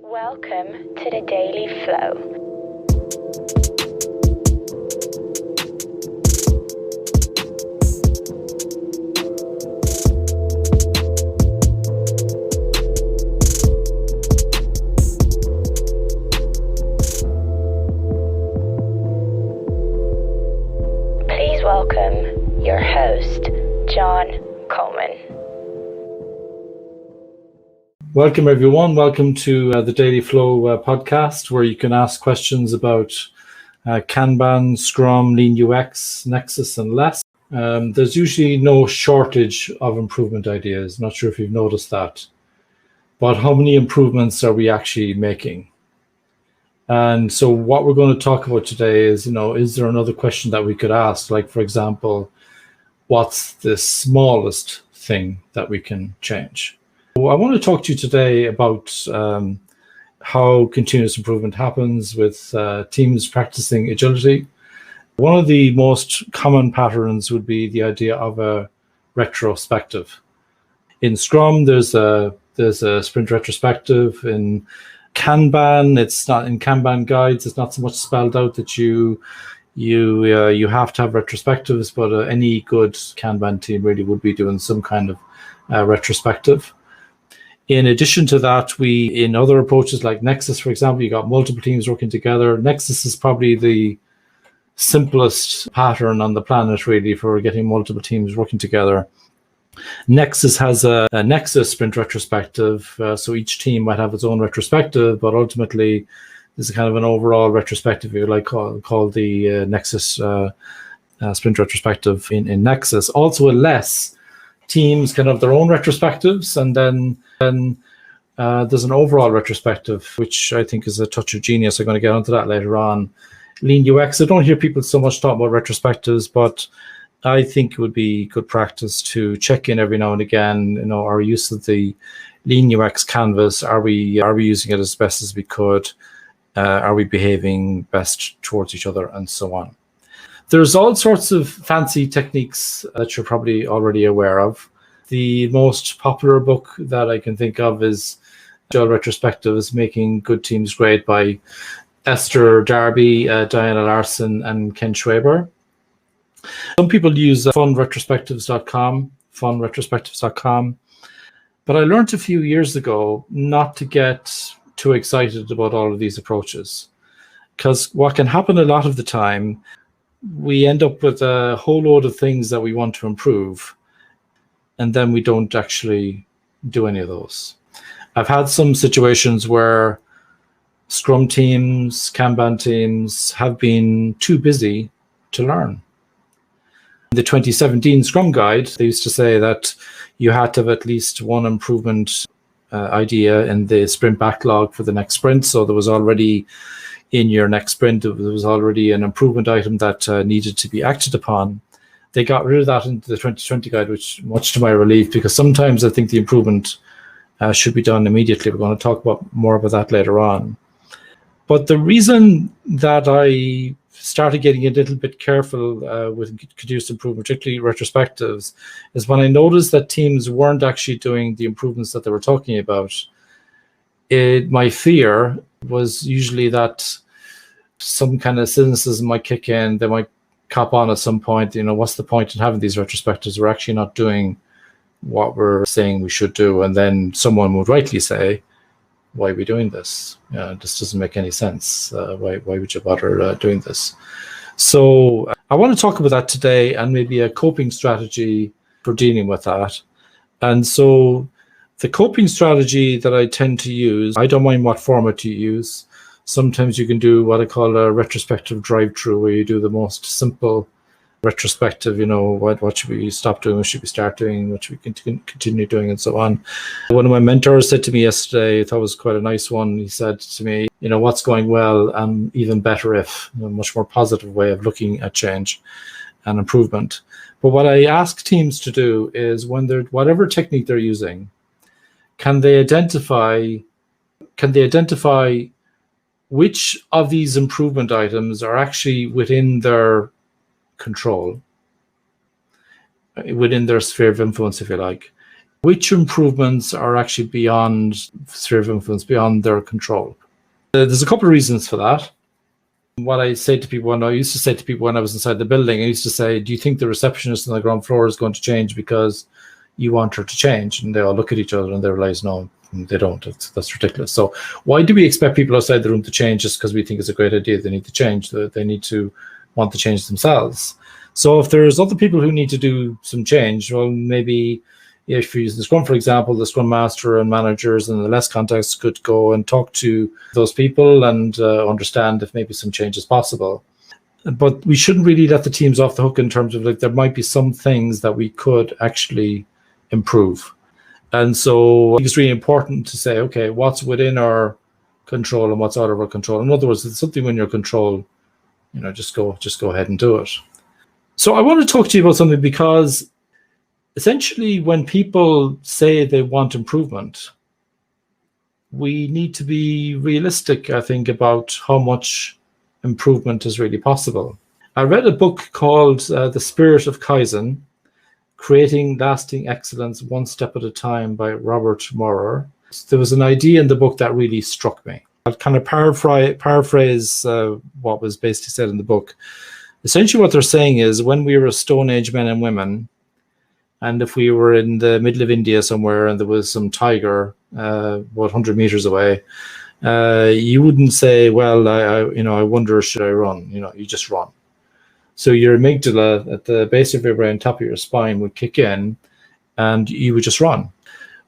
Welcome to the Daily Flow. Please welcome your host, John Coleman. Welcome, everyone. Welcome to the Daily Flow podcast, where you can ask questions about Kanban, Scrum, Lean UX, Nexus, and less. There's usually no shortage of improvement ideas. Not sure if you've noticed that. But how many improvements are we actually making? And so what we're going to talk about today is, is there another question that we could ask? Like, for example, what's the smallest thing that we can change? I want to talk to you today about how continuous improvement happens with teams practicing agility. One of the most common patterns would be the idea of a retrospective. In Scrum, there's a sprint retrospective. In Kanban, it's not in Kanban guides. It's not so much spelled out that you have to have retrospectives, but any good Kanban team really would be doing some kind of retrospective. In addition to that, in other approaches like Nexus, for example, you got multiple teams working together. Nexus is probably the simplest pattern on the planet, really, for getting multiple teams working together. Nexus has a Nexus sprint retrospective, so each team might have its own retrospective, but ultimately there's a kind of an overall retrospective, if you like, called the Nexus sprint retrospective in Nexus. Also, less teams can have their own retrospectives, and then there's an overall retrospective, which I think is a touch of genius. I'm going to get onto that later on. Lean UX, I don't hear people so much talk about retrospectives, but I think it would be good practice to check in every now and again, our use of the Lean UX canvas. Are we using it as best as we could? Are we behaving best towards each other, and so on? There's all sorts of fancy techniques that you're probably already aware of. The most popular book that I can think of is Agile Retrospectives, Making Good Teams Great by Esther Darby, Diana Larson, and Ken Schwaber. Some people use funretrospectives.com, but I learned a few years ago not to get too excited about all of these approaches, because what can happen a lot of the time, we end up with a whole load of things that we want to improve, and then we don't actually do any of those. I've had some situations where Scrum teams, Kanban teams have been too busy to learn. In the 2017 Scrum Guide, they used to say that you had to have at least one improvement idea in the sprint backlog for the next sprint. So there was already in your next sprint, there was already an improvement item that needed to be acted upon. They got rid of that into the 2020 guide, which much to my relief, because sometimes I think the improvement should be done immediately. We're going to talk more about that later on. But the reason that I started getting a little bit careful with continuous improvement, particularly retrospectives, is when I noticed that teams weren't actually doing the improvements that they were talking about. My fear was usually that some kind of cynicism might kick in. They might cop on at some point, what's the point in having these retrospectives? We're actually not doing what we're saying we should do. And then someone would rightly say, why are we doing this? This doesn't make any sense. Why would you bother doing this? So I want to talk about that today, and maybe a coping strategy for dealing with that. And so the coping strategy that I tend to use, I don't mind what format you use. Sometimes you can do what I call a retrospective drive-through, where you do the most simple retrospective, what should we stop doing, what should we start doing, what should we continue doing, and so on. One of my mentors said to me yesterday, I thought it was quite a nice one. He said to me, what's going well, and even better if, a much more positive way of looking at change and improvement. But what I ask teams to do is, when they're, whatever technique they're using, can they identify which of these improvement items are actually within their control, within their sphere of influence, if you like. which improvements are actually beyond sphere of influence, beyond their control. There's a couple of reasons for that. What I say to people, when I used to say to people when I was inside the building, I used to say, do you think the receptionist on the ground floor is going to change because you want her to change? And they all look at each other and they realize, no, they don't. That's ridiculous. So why do we expect people outside the room to change just because we think it's a great idea? They need to change. They need to want to change themselves. So if there's other people who need to do some change, well, maybe if you're using Scrum, for example, the Scrum Master and managers in the less context could go and talk to those people and understand if maybe some change is possible. But we shouldn't really let the teams off the hook in terms of like there might be some things that we could actually improve. And so I think it's really important to say, okay, what's within our control and what's out of our control. In other words, it's something in your control, just go ahead and do it. So I want to talk to you about something because essentially, when people say they want improvement, we need to be realistic, I think, about how much improvement is really possible. I read a book called The Spirit of Kaizen, Creating Lasting Excellence One Step at a Time by Robert Maurer. There was an idea in the book that really struck me. I'll kind of paraphrase what was basically said in the book. Essentially, what they're saying is when we were Stone Age men and women, and if we were in the middle of India somewhere and there was some tiger about 100 meters away, you wouldn't say, well, I wonder, should I run? You just run. So your amygdala at the base of your brain, top of your spine would kick in and you would just run.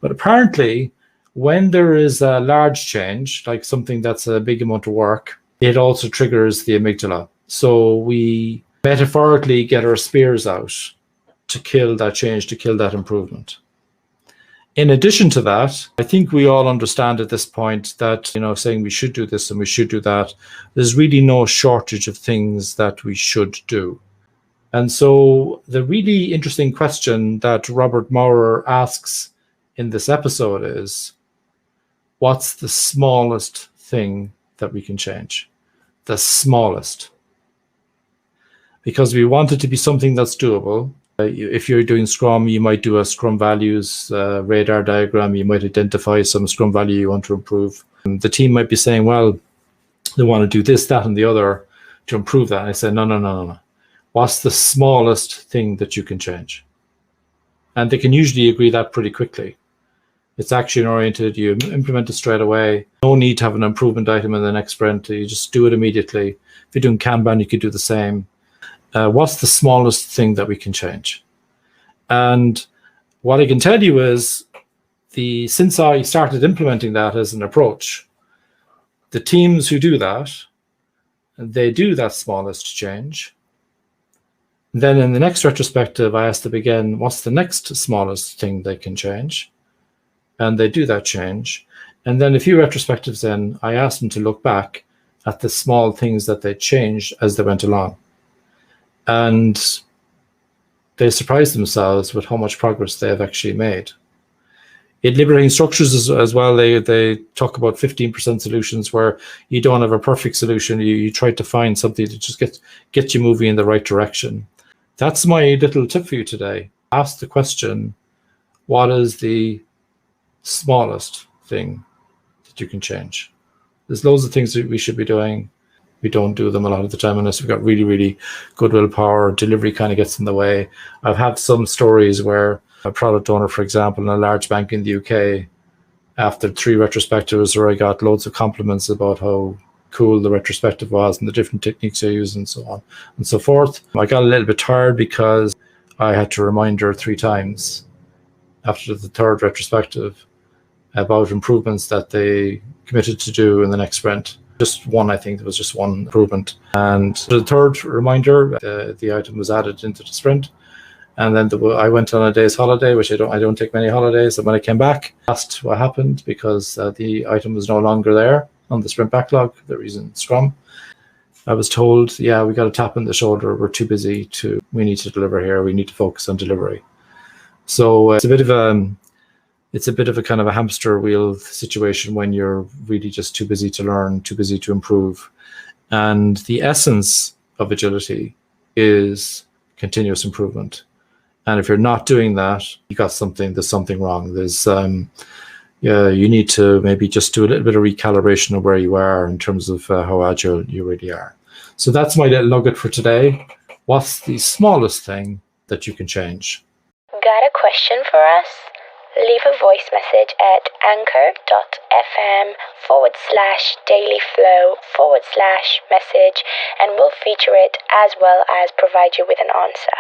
But apparently, when there is a large change, like something that's a big amount of work, it also triggers the amygdala. So we metaphorically get our spears out to kill that change, to kill that improvement. In addition to that, I think we all understand at this point that, saying we should do this and we should do that, there's really no shortage of things that we should do. And so the really interesting question that Robert Maurer asks in this episode is, what's the smallest thing that we can change? The smallest. Because we want it to be something that's doable. If you're doing Scrum, you might do a Scrum values radar diagram. You might identify some Scrum value you want to improve. And the team might be saying, well, they want to do this, that, and the other to improve that. And I say, no. What's the smallest thing that you can change? And they can usually agree that pretty quickly. It's action-oriented. You implement it straight away. No need to have an improvement item in the next sprint. You just do it immediately. If you're doing Kanban, you could do the same. What's the smallest thing that we can change? And what I can tell you is, since I started implementing that as an approach, the teams who do that, they do that smallest change. Then in the next retrospective, I ask them again, what's the next smallest thing they can change? And they do that change. And then a few retrospectives in, I ask them to look back at the small things that they changed as they went along. And they surprise themselves with how much progress they have actually made. In liberating structures as well, they talk about 15% solutions where you don't have a perfect solution. You try to find something to just get you moving in the right direction. That's my little tip for you today. Ask the question, what is the smallest thing that you can change? There's loads of things that we should be doing. We don't do them a lot of the time unless we've got really, really good willpower. Delivery kind of gets in the way. I've had some stories where a product owner, for example, in a large bank in the UK, after 3 retrospectives where I got loads of compliments about how cool the retrospective was and the different techniques I used and so on and so forth, I got a little bit tired because I had to remind her 3 times after the 3rd retrospective about improvements that they committed to do in the next sprint. Just one, I think there was just one improvement. And the 3rd reminder, the item was added into the sprint. And then I went on a day's holiday, which I don't take many holidays. And when I came back, asked what happened because the item was no longer there on the sprint backlog. The reason Scrum. I was told, yeah, we got a tap on the shoulder. We're too busy we need to deliver here. We need to focus on delivery. So it's a bit of a kind of a hamster wheel situation when you're really just too busy to learn, too busy to improve. And the essence of agility is continuous improvement. And if you're not doing that, there's something wrong. You need to maybe just do a little bit of recalibration of where you are in terms of how agile you really are. So that's my little nugget for today. What's the smallest thing that you can change? Got a question for us? Leave a voice message at anchor.fm/dailyflow/message and we'll feature it as well as provide you with an answer.